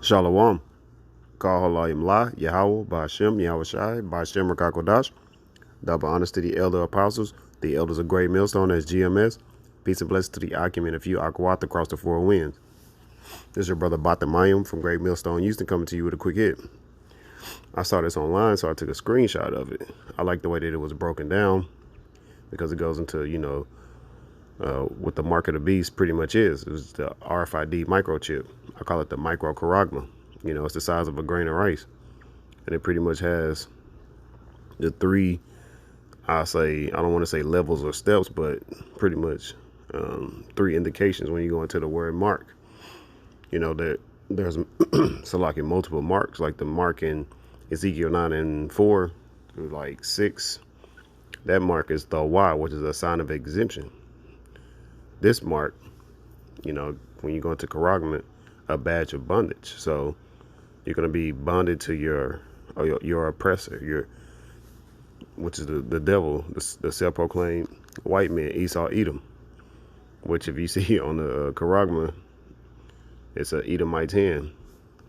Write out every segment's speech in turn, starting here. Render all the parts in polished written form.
Shalom. Call Halayim La, Yahweh, Ba'ashem, Yahweh Shai, Ba'ashem Rakakodash. Double honors to the elder apostles, the elders of Great Millstone as GMS. Peace and blessings to the Akim and a few Akwat across the four winds. This is your brother Batamayim from Great Millstone Houston coming to you with a quick hit. I saw this online, so I took a screenshot of it. I like the way that it was broken down because it goes into, what the mark of the beast pretty much is. It was the RFID microchip. I call it the micro Charagma. It's the size of a grain of rice. And it pretty much has the three, I don't want to say levels or steps, but pretty much three indications when you go into the word mark. That there's multiple marks, like the mark in Ezekiel 9:4 through like 6. That mark is the Y, which is a sign of exemption. This mark, when you go into Charagma, a badge of bondage. So you're going to be bonded to your oppressor, which is the devil, the self-proclaimed white man, Esau, Edom. Which, if you see on the Charagma, it's a Edomite hand.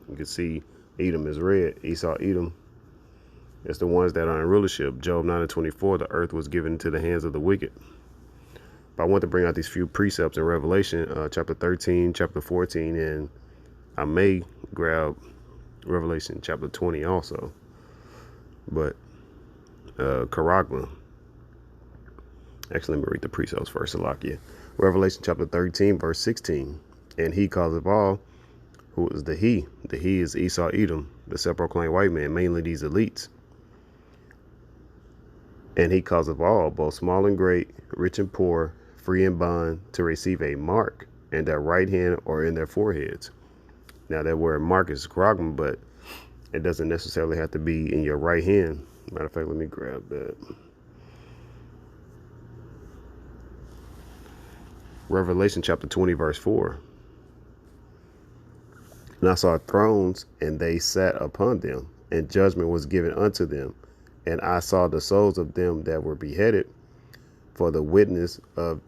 You can see Edom is red. Esau, Edom. It's the ones that are in rulership. Job 9:24, the earth was given into the hands of the wicked. But I want to bring out these few precepts in Revelation, chapter 13, chapter 14, and I may grab Revelation chapter 20 also. But Charagma. Actually, let me read the precepts first. Salakia. Revelation chapter 13, verse 16. And he causeth all, who is the he? The he is Esau, Edom, the self-proclaimed white man, mainly these elites. And he causeth all, both small and great, rich and poor, free and bond, to receive a mark in their right hand or in their foreheads. Now that word mark is Charagma, but it doesn't necessarily have to be in your right hand. Matter of fact, let me grab that. Revelation chapter 20, verse 4. And I saw thrones, and they sat upon them, and judgment was given unto them. And I saw the souls of them that were beheaded for the witness of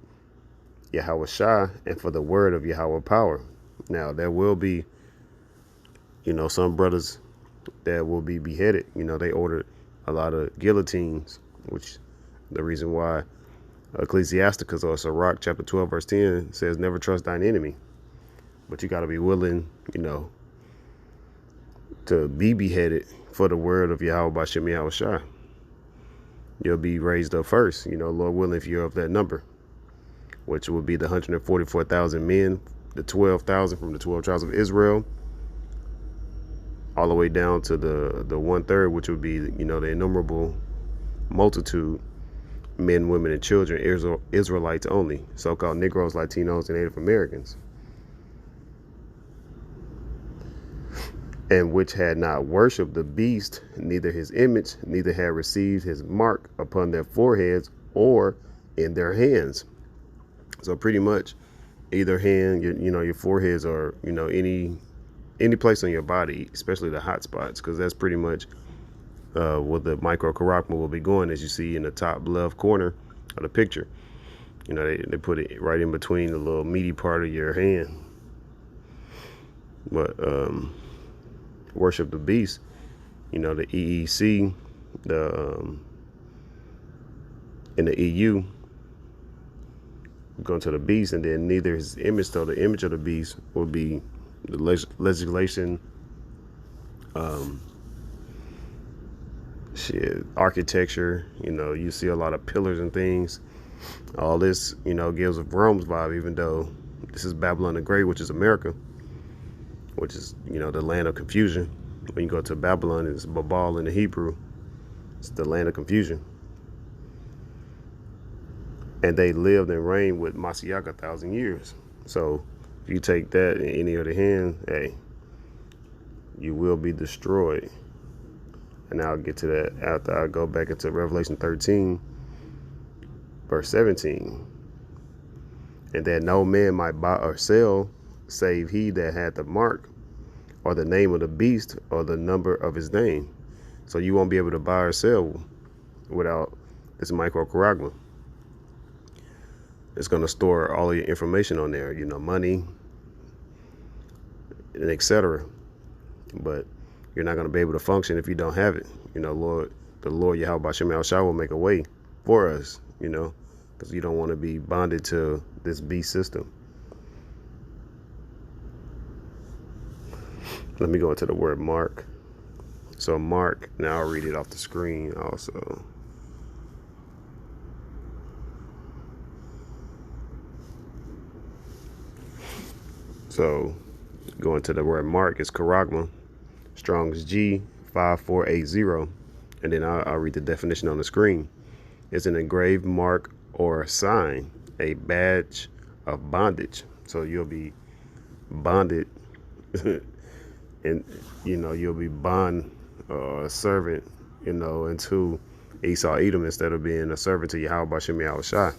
Yahweh Shai and for the word of Yahweh power. Now, there will be, some brothers that will be beheaded. They ordered a lot of guillotines, which the reason why Ecclesiasticus or Sirach chapter 12, verse 10 says, never trust thine enemy. But you got to be willing, to be beheaded for the word of Yahweh by Shem Yahweh Shai. You'll be raised up first, Lord willing, if you're of that number, which will be the 144,000 men, the 12,000 from the 12 tribes of Israel, all the way down to the 1/3, which would be, the innumerable multitude, men, women, and children, Israelites only, so-called Negroes, Latinos, and Native Americans. And which had not worshipped the beast, neither his image, neither had received his mark upon their foreheads or in their hands. So pretty much either hand, your foreheads, or, any place on your body, especially the hot spots, because that's pretty much what the micro Charagma will be going, as you see in the top left corner of the picture. They put it right in between the little meaty part of your hand. But worship the beast, the EEC, in the EU, going to the beast, and then neither his image, so the image of the beast will be the legislation, architecture. You see a lot of pillars and things. All this, gives a Rome's vibe, even though this is Babylon the Great, which is America, which is, the land of confusion. When you go to Babylon, it's Babal in the Hebrew. It's the land of confusion. And they lived and reigned with Mashiach 1,000 years. So if you take that in any other hand, hey, you will be destroyed. And I'll get to that after I go back into Revelation 13, verse 17. And that no man might buy or sell, save he that had the mark, or the name of the beast, or the number of his name. So you won't be able to buy or sell without this micro Charagma. It's going to store all of your information on there, money, and etc. but you're not going to be able to function if you don't have it. You know, the Lord Yahweh Bashem Yahushua will make a way for us, you know, because you don't want to be bonded to this beast system. Let me go into the word mark. So mark, now I'll read it off the screen also. So going to the word mark is Charagma, Strong's G 5480, and then I'll read the definition on the screen. It's an engraved mark or sign, a badge of bondage. So you'll be bonded, and you know you'll be bond servant, you know, into Esau Edom instead of being a servant to Yahweh Bashem Yahushua.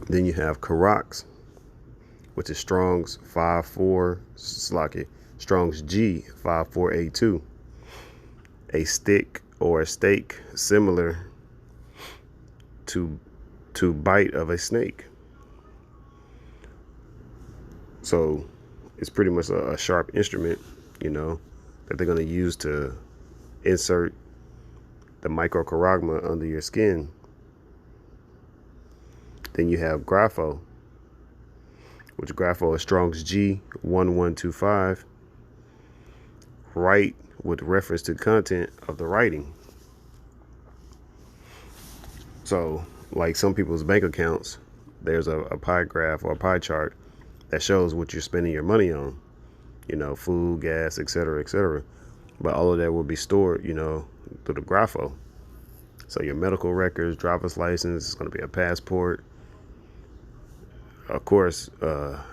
Then you have Karax, which is Strong's Strong's G 5482, a stick or a stake similar to bite of a snake. So it's pretty much a sharp instrument, you know, that they're going to use to insert the micro charagma under your skin. Then you have grapho, which grapho is Strong's G 1125, write with reference to content of the writing. So like some people's bank accounts, there's a pie graph or a pie chart that shows what you're spending your money on, you know, food, gas, etc., etc. But all of that will be stored, you know, through the grapho. So your medical records, driver's license, is going to be a passport, of course,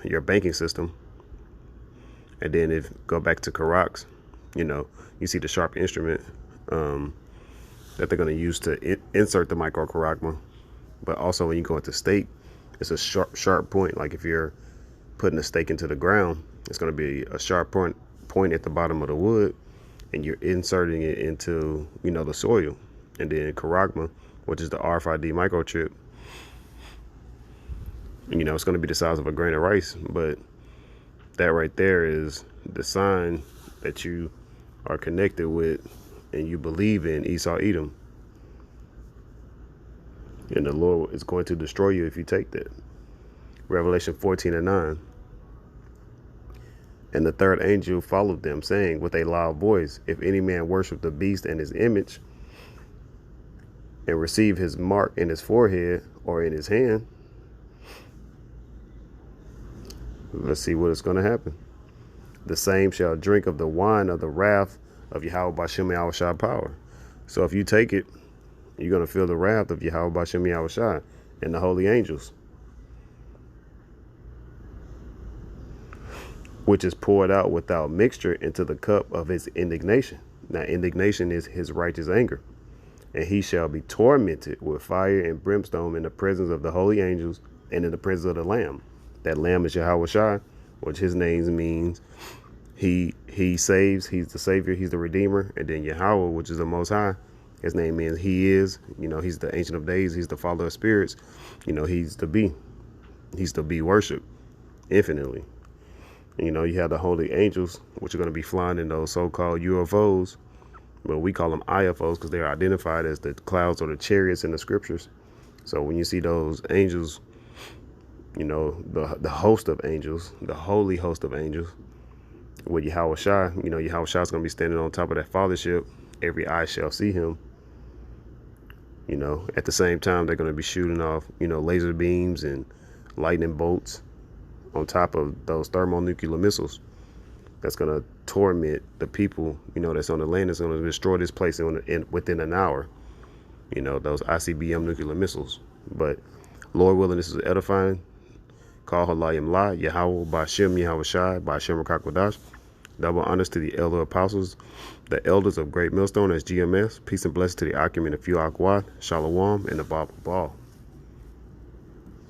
your banking system. And then if go back to Karax, you know, you see the sharp instrument that they're going to use to insert the micro charagma. But also when you go into stake, it's a sharp point. Like if you're putting a stake into the ground, it's going to be a sharp point at the bottom of the wood, and you're inserting it into, you know, the soil. And then charagma, which is the RFID microchip, you know, it's going to be the size of a grain of rice, but that right there is the sign that you are connected with and you believe in Esau Edom. And the Lord is going to destroy you if you take that. Revelation 14:9. And the third angel followed them, saying with a loud voice, if any man worship the beast and his image, and receive his mark in his forehead or in his hand, let's see what is going to happen. The same shall drink of the wine of the wrath of Yahweh Bashem Yahushua power. So if you take it, you're going to feel the wrath of Yahweh Bashem Yahushua and the holy angels, which is poured out without mixture into the cup of his indignation. Now, indignation is his righteous anger. And he shall be tormented with fire and brimstone in the presence of the holy angels and in the presence of the Lamb. That Lamb is Yahweh Shai, which his name means he saves, he's the Savior, he's the Redeemer. And then Yahweh, which is the Most High, his name means he is, you know, he's the Ancient of Days, he's the Father of Spirits, you know, he's to be worshipped infinitely. And, you know, you have the holy angels, which are going to be flying in those so-called UFOs, but we call them IFOs because they're identified as the clouds or the chariots in the scriptures. So when you see those angels, you know, the host of angels, the holy host of angels, with Yahweh Shai, you know, Yahweh Shai is going to be standing on top of that fathership. Every eye shall see him. You know, at the same time, they're going to be shooting off, you know, laser beams and lightning bolts on top of those thermonuclear missiles. That's going to torment the people, you know, that's on the land. That's going to destroy this place within an hour. You know, those ICBM nuclear missiles. But Lord willing, this is edifying. Call Halayim La, Yahweh, Bashem, Yahweh Shai, Bashem Rakakwadash. Double honors to the elder apostles, the elders of Great Millstone as GMS. Peace and blessings to the Akim and the few Akwad, Shalom, and the Baba Ball.